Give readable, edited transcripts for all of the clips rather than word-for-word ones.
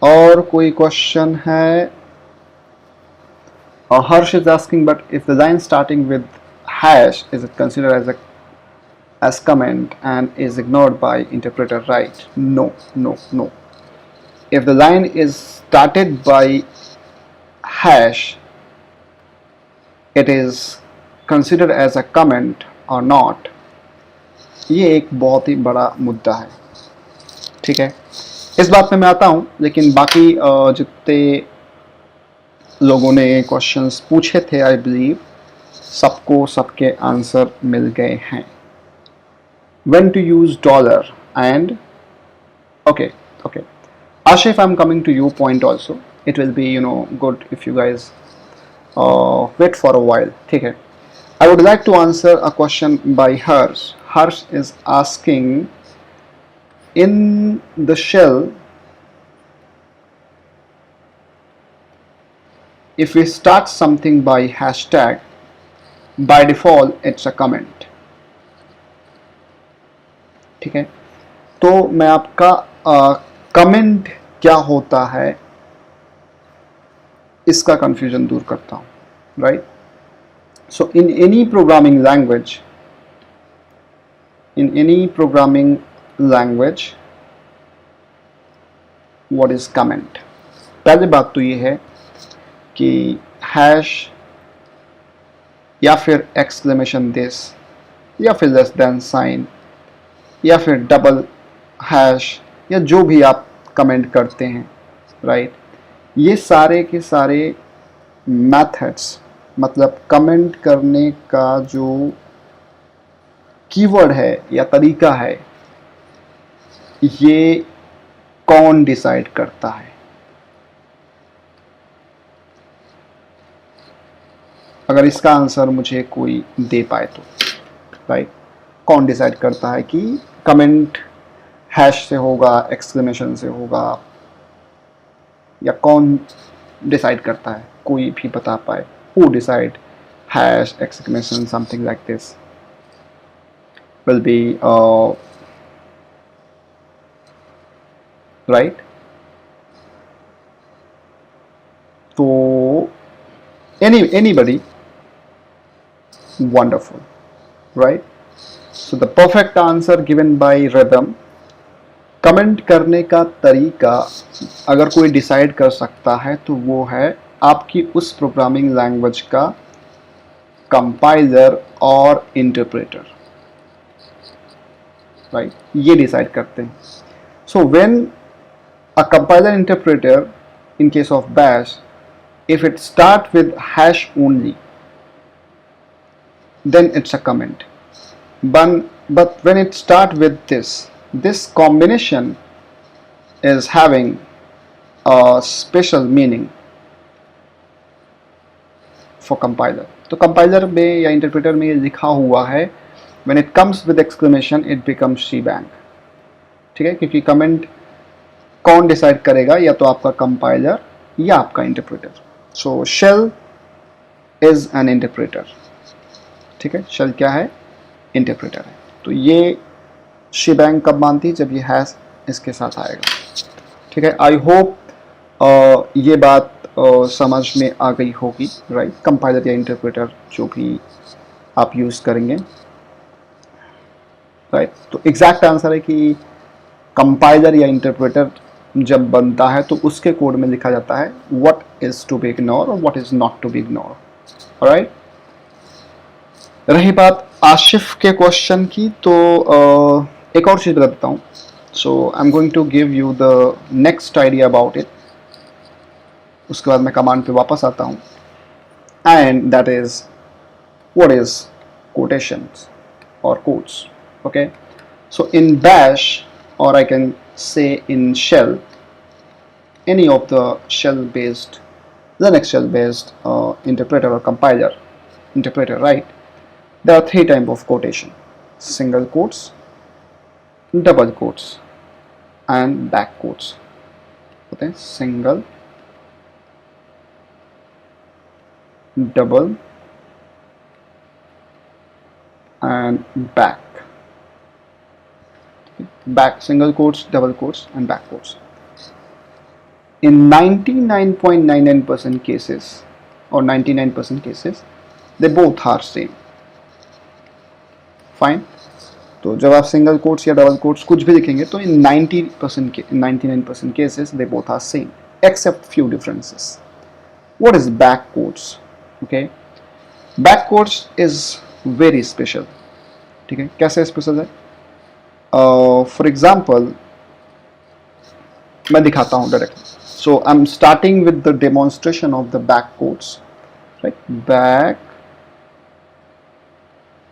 और कोई क्वेश्चन है? Harsh is asking, but if the line starting with hash, is it considered as comment and is ignored by interpreter, right? No, no, no. If the line is started by hash, it is considered as a comment or not. ये एक बहुत ही बड़ा मुद्दा है, ठीक है। इस बात पे मैं आता हूँ, लेकिन बाकी जितने लोगों ने क्वेश्चंस पूछे थे, आई बिलीव सबको सबके आंसर मिल गए हैं। When to use dollar and okay, okay. Ashif, I'm coming to your point also. It will be good if you guys wait for a while. ठीक है. I would like to answer a question by Harsh. Harsh is asking, in the shell, if we start something by hashtag, by default it's a comment. ठीक है, तो मैं आपका comment क्या होता है इसका कंफ्यूजन दूर करता हूँ, right. So in any programming language what is comment? पहली बात तो ये है कि हैश या फिर एक्सक्लेमेशन दिस या फिर लेस देन साइन या फिर डबल हैश या जो भी आप कमेंट करते हैं, राइट, ये सारे के सारे मेथड्स, मतलब कमेंट करने का जो कीवर्ड है या तरीका है, ये कौन डिसाइड करता है? अगर इसका आंसर मुझे कोई दे पाए तो, राइट, कौन डिसाइड करता है कि कमेंट हैश से होगा, एक्सक्लेमेशन से होगा, या कौन डिसाइड करता है? कोई भी बता पाए, who decide hash, exclamation, something like this will be right. So anybody, wonderful, right? So the perfect answer given by Rhythm, comment करने का तरीका अगर कोई डिसाइड कर सकता है तो वो है आपकी उस प्रोग्रामिंग लैंग्वेज का कंपाइलर और इंटरप्रेटर, राइट, ये डिसाइड करते हैं। So when a compiler interpreter in case of bash, if it start with hash only, then it's a comment. But when it start with this combination is having a special meaning for compiler. तो compiler में या interpreter में ये लिखा हुआ है when it comes with exclamation it becomes shebang, ठीक है, क्योंकि कमेंट कौन डिसाइड करेगा? या तो आपका कंपाइलर या आपका interpreter. So shell is an interpreter, ठीक है, शेल क्या है? इंटरप्रेटर है। तो ये शेबैंग कब मानती है? जब ये हैश इसके साथ आएगा, ठीक है। आई होप ये बात समझ में आ गई होगी, राइट। कंपाइलर या इंटरप्रेटर जो भी आप यूज़ करेंगे, राइट। तो एग्जैक्ट आंसर है कि कंपाइलर या इंटरप्रेटर जब बनता है तो उसके कोड में लिखा जाता है what is to be ignore और what is not to be ignore, all right. रही बात आशिफ के क्वेश्चन की, तो एक और चीज़ बता देता हूँ। So I am going to give you the next idea about it, उसके बाद मैं कमांड पे वापस आता हूँ, and that is what is quotations और quotes, okay. So in bash, or I can say in shell, any of the shell based, Linux shell based interpreter or compiler interpreter, right, there are three types of quotation: single quotes, double quotes and back quotes. Okay, single, double and back, single quotes, double quotes and back quotes. in 99.99% cases or 99% cases they both are same. Fine. तो जब आप single quotes या double quotes कुछ भी लिखेंगे तो in 99% cases they both are same except few differences. What is back quotes? Okay, back quotes is very special. ठीक है, कैसे स्पेशल है? फॉर एग्जाम्पल मैं दिखाता हूँ directly. So I am starting with the demonstration of the back quotes. Right, back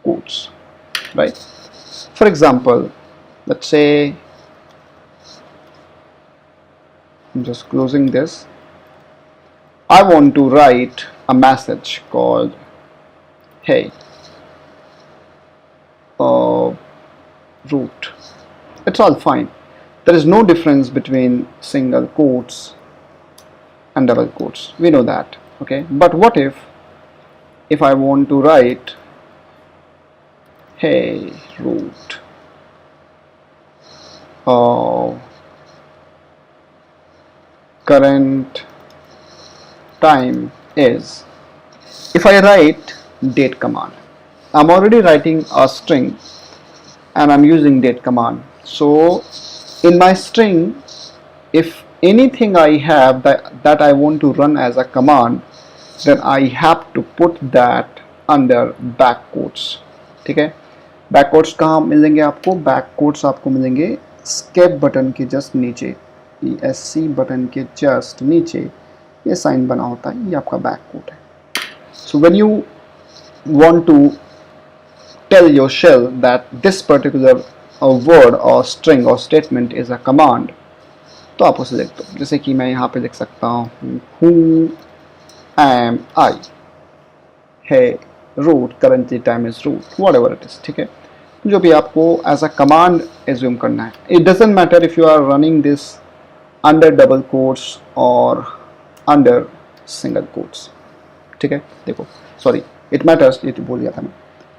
quotes, right? For example, let's say I'm just closing this. I want to write a message called hey root. It's all fine. There is no difference between single quotes and double quotes. We know that, okay? But what if I want to write hey root current time is. If I write date command, I'm already writing a string and I'm using date command. So in my string, if anything I have that I want to run as a command, then I have to put that under back quotes. ठीक है, back quotes कहाँ मिलेंगे आपको? Back quotes आपको मिलेंगे escape button के just नीचे, ESC button के जस्ट नीचे ये साइन बना होता है, ये आपका बैक कोट है. So when you want to tell your shell that this particular word और स्ट्रिंग और स्टेटमेंट इज अ कमांड, तो आप उसे लिख दो. जैसे कि मैं यहाँ पे लिख सकता हूँ हु एम आई, है root, currently time is root, whatever it is. ठीक है, जो भी आपको एज अ कमांड एज्यूम करना है. It doesn't matter if you are running this under double quotes और अंडर सिंगल कोट्स. ठीक है, देखो सॉरी इट मैटर्स, ये तो बोल गया था मैं.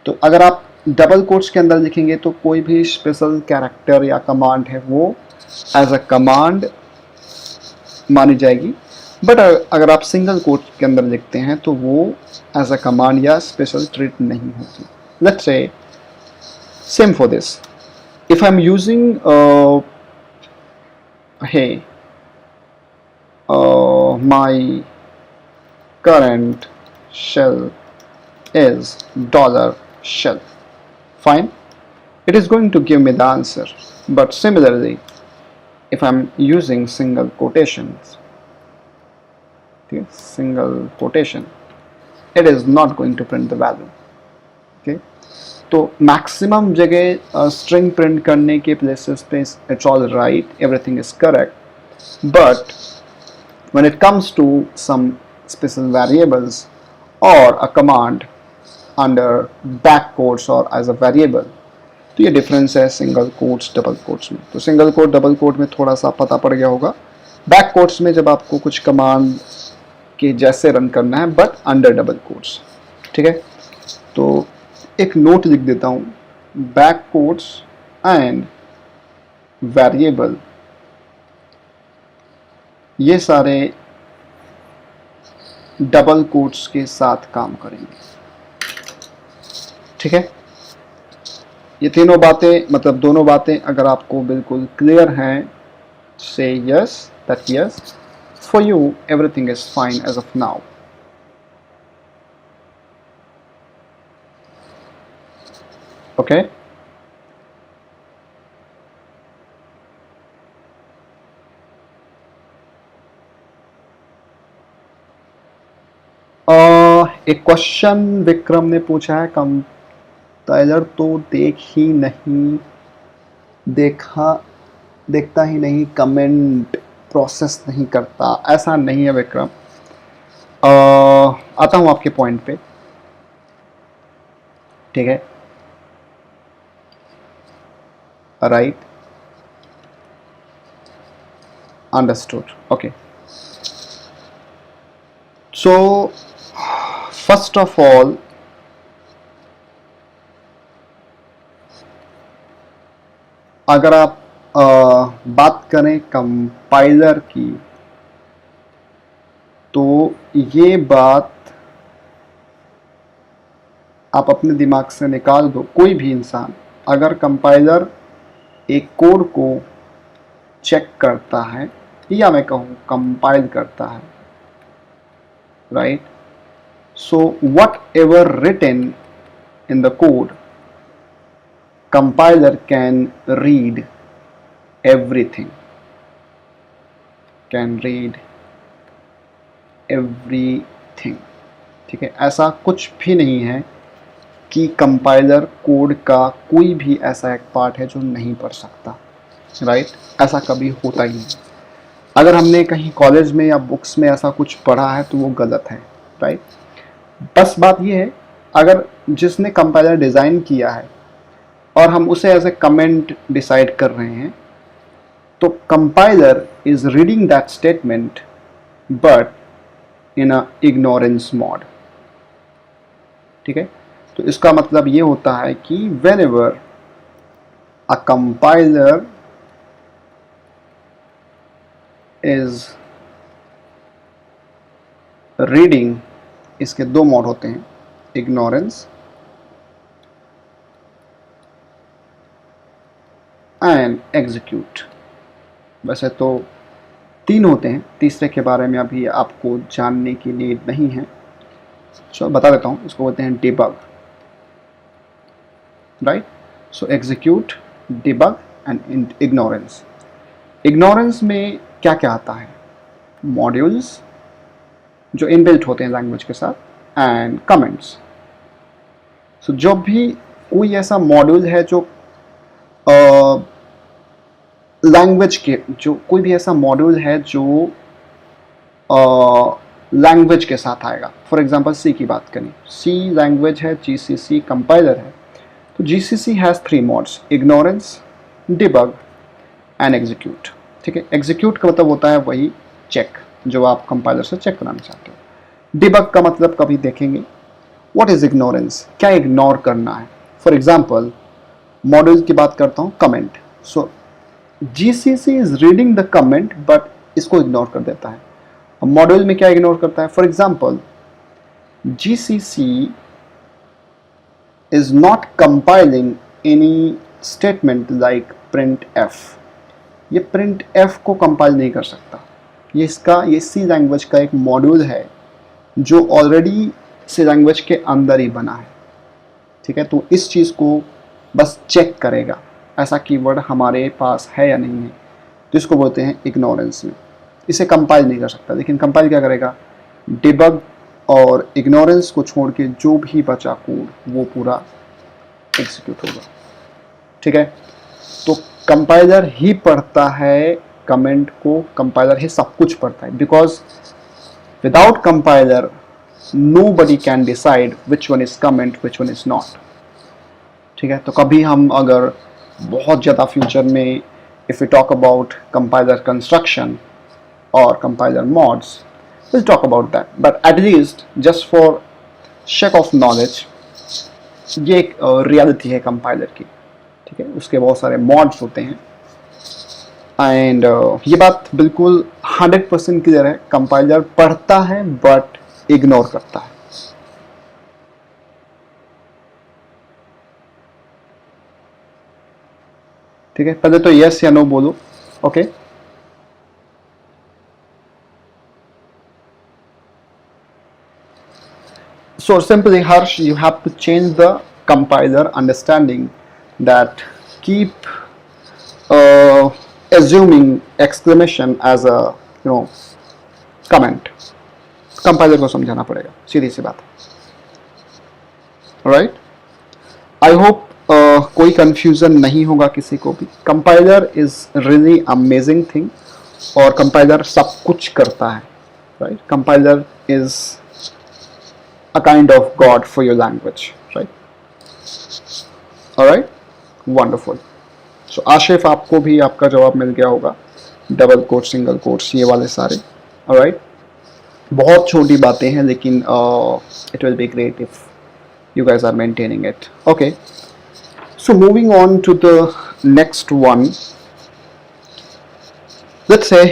तो अगर आप डबल कोट्स के अंदर लिखेंगे तो कोई भी स्पेशल कैरेक्टर या कमांड है वो एज अ कमांड मानी जाएगी. बट अगर आप सिंगल कोट के अंदर लिखते हैं तो वो एज अ कमांड या स्पेशल ट्रीट नहीं होती. Let's say same for this. If I'm using hey my current shell is dollar shell, fine, it is going to give me the answer. But similarly, if I'm using single quotations, okay, single quotation, it is not going to print the value. Okay, तो maximum जगह string print करने के places पे it's all right, everything is correct. But when it comes to some special variables और a command under back quotes और as a variable, तो ये difference है सिंगल कोट्स डबल कोट्स में. तो सिंगल कोट डबल कोट में थोड़ा सा पता पड़ गया होगा. बैक कोट्स में जब आपको कुछ कमांड के जैसे रन करना है बट अंडर डबल कोट्स. ठीक है, तो एक नोट लिख देता हूं, बैक कोट्स एंड वेरिएबल ये सारे डबल कोट्स के साथ काम करेंगे. ठीक है, ये तीनों बातें मतलब दोनों बातें अगर आपको बिल्कुल क्लियर हैं, say yes that yes for you everything is fine as of now. Okay, एक क्वेश्चन विक्रम ने पूछा है, कंपाइलर तो देखता ही नहीं, कमेंट प्रोसेस नहीं करता. ऐसा नहीं है विक्रम. आता हूं आपके पॉइंट पे. ठीक है, right, understood. Okay, so first of all अगर आप बात करें कंपाइलर की, तो ये बात आप अपने दिमाग से निकाल दो। कोई भी इंसान, अगर कंपाइलर एक कोड को चेक करता है या मैं कहूँ कंपाइल करता है, right, so whatever written in the code, compiler can read everything, ठीक है। ऐसा कुछ भी नहीं है कि कंपाइलर कोड का कोई भी ऐसा एक पार्ट है जो नहीं पढ़ सकता, राइट, ऐसा कभी होता ही नहीं। अगर हमने कहीं कॉलेज में या बुक्स में ऐसा कुछ पढ़ा है तो वो गलत है, राइट। बस बात ये है, अगर जिसने कंपाइलर डिज़ाइन किया है और हम उसे एज ए कमेंट डिसाइड कर रहे हैं, तो compiler is reading that statement but in a ignorance mode, ठीक है। तो इसका मतलब ये होता है कि when ever a compiler is reading, इसके दो मोड होते हैं, इग्नोरेंस एंड एग्जीक्यूट। वैसे तो 3 होते हैं, तीसरे के बारे में अभी आपको जानने की नीड नहीं है, सो बता देता हूँ। इसको बोलते हैं debug, right. So execute, debug and ignorance. Ignorance में क्या क्या आता है? मॉड्यूल्स जो इनबिल्ट होते हैं लैंग्वेज के साथ, एंड कमेंट्स। सो जब भी कोई ऐसा मॉड्यूल है जो लैंग्वेज के, जो कोई भी ऐसा मॉड्यूल है जो लैंग्वेज के साथ आएगा, फॉर एग्जांपल सी की बात करें, सी लैंग्वेज है, जीसीसी कंपाइलर है, तो GCC has 3 modes, ignorance, debug and execute, ठीक है। एग्जीक्यूट का मतलब होता है वही चेक, जो आप कंपाइलर से चेक कराना चाहते हो। डिबग का मतलब कभी देखेंगे। What is ignorance? क्या इग्नोर करना है? फॉर एग्जांपल मॉड्यूल की बात करता हूँ, comment. So GCC is reading the comment but इसको इग्नोर कर देता है। अब मॉड्यूल में क्या इग्नोर करता है? For example GCC is not compiling any statement like print F. ये प्रिंट एफ को कंपाइल नहीं कर सकता। ये सी लैंग्वेज का एक मॉड्यूल है जो ऑलरेडी सी लैंग्वेज के अंदर ही बना है, ठीक है। तो इस चीज़ को बस चेक करेगा, ऐसा कीवर्ड हमारे पास है या नहीं है, तो इसको बोलते हैं इग्नोरेंस में। इसे कंपाइल नहीं कर सकता, लेकिन कंपाइल क्या करेगा? डिबग और इग्नोरेंस को छोड़ के जो भी बचा कोड वो पूरा एग्जीक्यूट होगा, ठीक है। तो कंपाइलर ही पढ़ता है कमेंट को, कंपाइलर ही सब कुछ पढ़ता है, because without compiler nobody can decide which one is comment, which one is not, ठीक है। तो कभी हम अगर बहुत ज़्यादा फ्यूचर में if we talk about compiler construction or compiler mods, we'll talk about that, but at least just for sake of knowledge ये एक रियलिटी है कंपाइलर की, ठीक है। उसके बहुत सारे मॉड्स होते हैं एंड ये बात बिल्कुल 100% क्लियर है, कंपाइलर पढ़ता है बट इग्नोर करता है। ठीक है, पहले तो यस या नो बोलो, okay. So simply, Harsh, you have to change the compiler understanding that keep assuming exclamation as a comment. Compiler को समझाना पड़ेगा, सीधी सी बात है, राइट। आई होप कोई कंफ्यूजन नहीं होगा किसी को भी। Compiler is really amazing thing और कंपाइलर सब कुछ करता है, right. Compiler is a kind of God for your language, right? Alright, wonderful. So Ashif, आपको भी आपका जवाब मिल गया होगा, डबल कोट, सिंगल कोट्स, ये वाले सारे, alright। बहुत छोटी बातें हैं लेकिन it will be great if you guys are maintaining it. Okay, so moving on to the next one. Let's say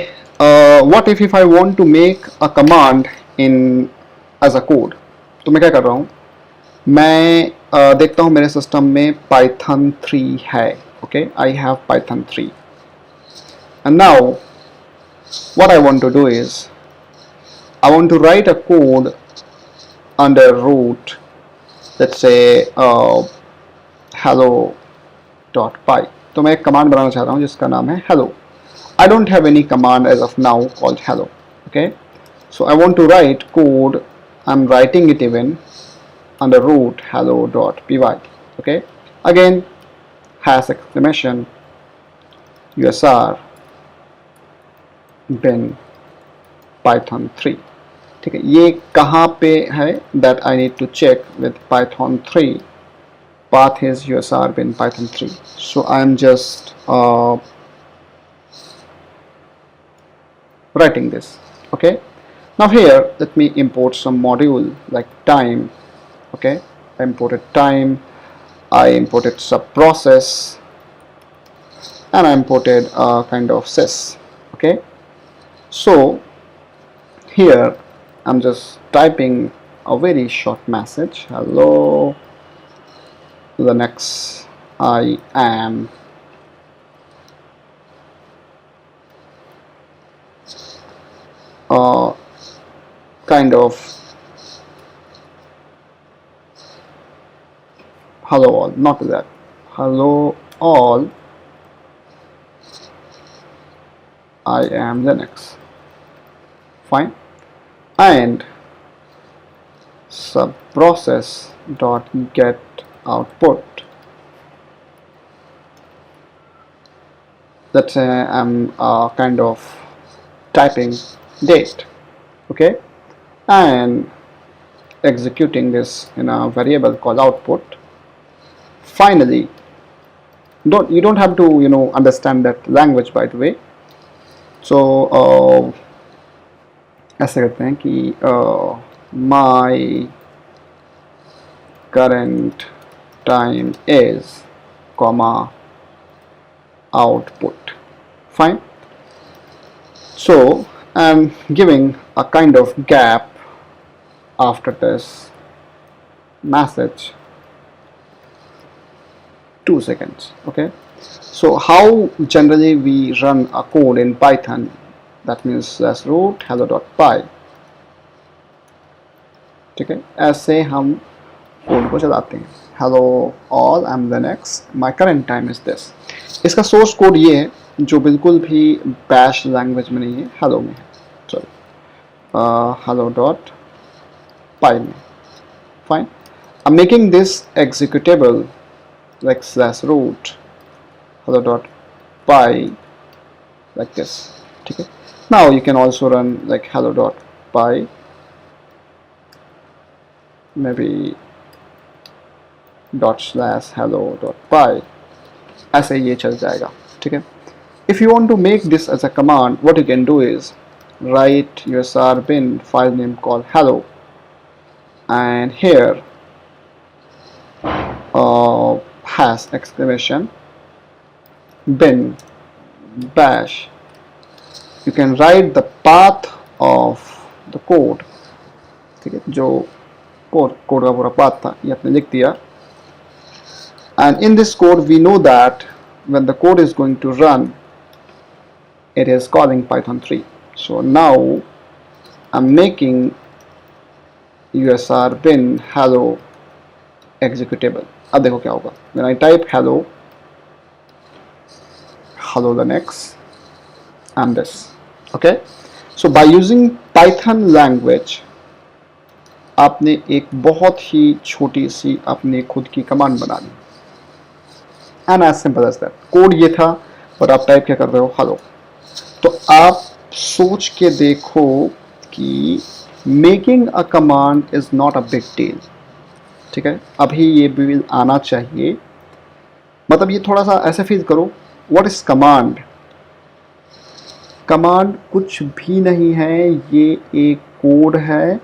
what if I want to make a command in as a code? तो मैं क्या कर रहा हूँ, मैं देखता हूँ मेरे सिस्टम में Python 3 है. Okay, I have Python 3, and now what I want to do is I want to write a code under root, let's say hello.py. तो मैं एक कमांड बनाना चाह रहा हूँ जिसका नाम है hello. I don't have any command as of now called hello. Okay, so I want to write code. I'm writing it even under root hello.py. Okay, again hash exclamation usr bin python 3. ठीक है, ये कहाँ पे है, that I need to check with python 3. Path is usr bin python 3. So I am just writing this. Okay, now here let me import some module like time. Okay, I imported time, I imported subprocess, and I imported a kind of sys. Okay, so here I'm just typing a very short message, hello, the next I am kind of hello all, not that, hello all, I am Linux. Fine, and subprocess dot get output. Let's say I'm kind of typing date. Okay, and executing this in a variable called output. Finally, you don't have to understand that language, by the way. So ऐसे करते हैं कि my current time is comma output. Fine, so I'm giving a kind of gap after this message, 2 seconds. Okay, so how generally we run a code in Python, that means slash root hello.py. ठीक है, ऐसे हम code को चलाते हैं. hello all, I'm Linux, my current time is this. इसका source code ये है जो बिल्कुल भी बैश लैंग्वेज में नहीं है, हेलो में है, सॉरी hello.py में. Fine, I'm making this executable like slash root hello.py like this. ठीक है, now you can also run like hello.py, maybe ./hello.py, ऐसे ये चल जाएगा. ठीक है, if you want to make this as a command, what you can do is write usr bin file name called hello, and here hash exclamation bin bash. You can write the path of the code. ठीक है, जो code का पूरा path था ये आपने लिख दिया. And in this code we know that when the code is going to run, it is calling Python 3. So now I'm making usr bin hello executable. अब देखो क्या होगा, when I type hello Linux and this. Okay, so by using Python language आपने एक बहुत ही छोटी सी अपनी खुद की कमांड बना ली. And as simple as that. Code ये था और आप टाइप क्या कर रहे हो, हेलो. तो आप सोच के देखो कि making a command is not a big deal. ठीक है, अभी ये बिल आना चाहिए. मतलब ये थोड़ा सा ऐसे फील करो, व्हाट इज कमांड. कमांड कुछ भी नहीं है, ये एक कोड है.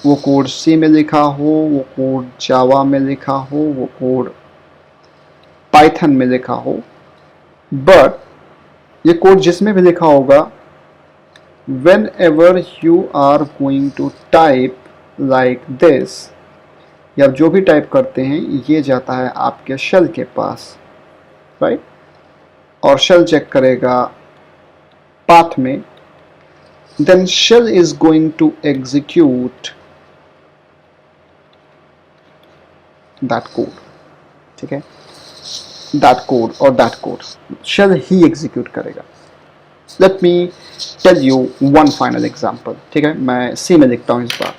वो कोड सी में लिखा हो, वो कोड जावा में लिखा हो, वो कोड पाइथन में लिखा हो, बट ये कोड जिसमें भी लिखा होगा whenever you are going to type like this, या जो भी टाइप करते हैं ये जाता है आपके शेल के पास, राइट, और शेल चेक करेगा पाथ में, then shell is going to execute that code, ठीक है, that code और that code shell he execute करेगा. Let me tell you one final example, ठीक है, मैं C में लिखता हूँ इस बार.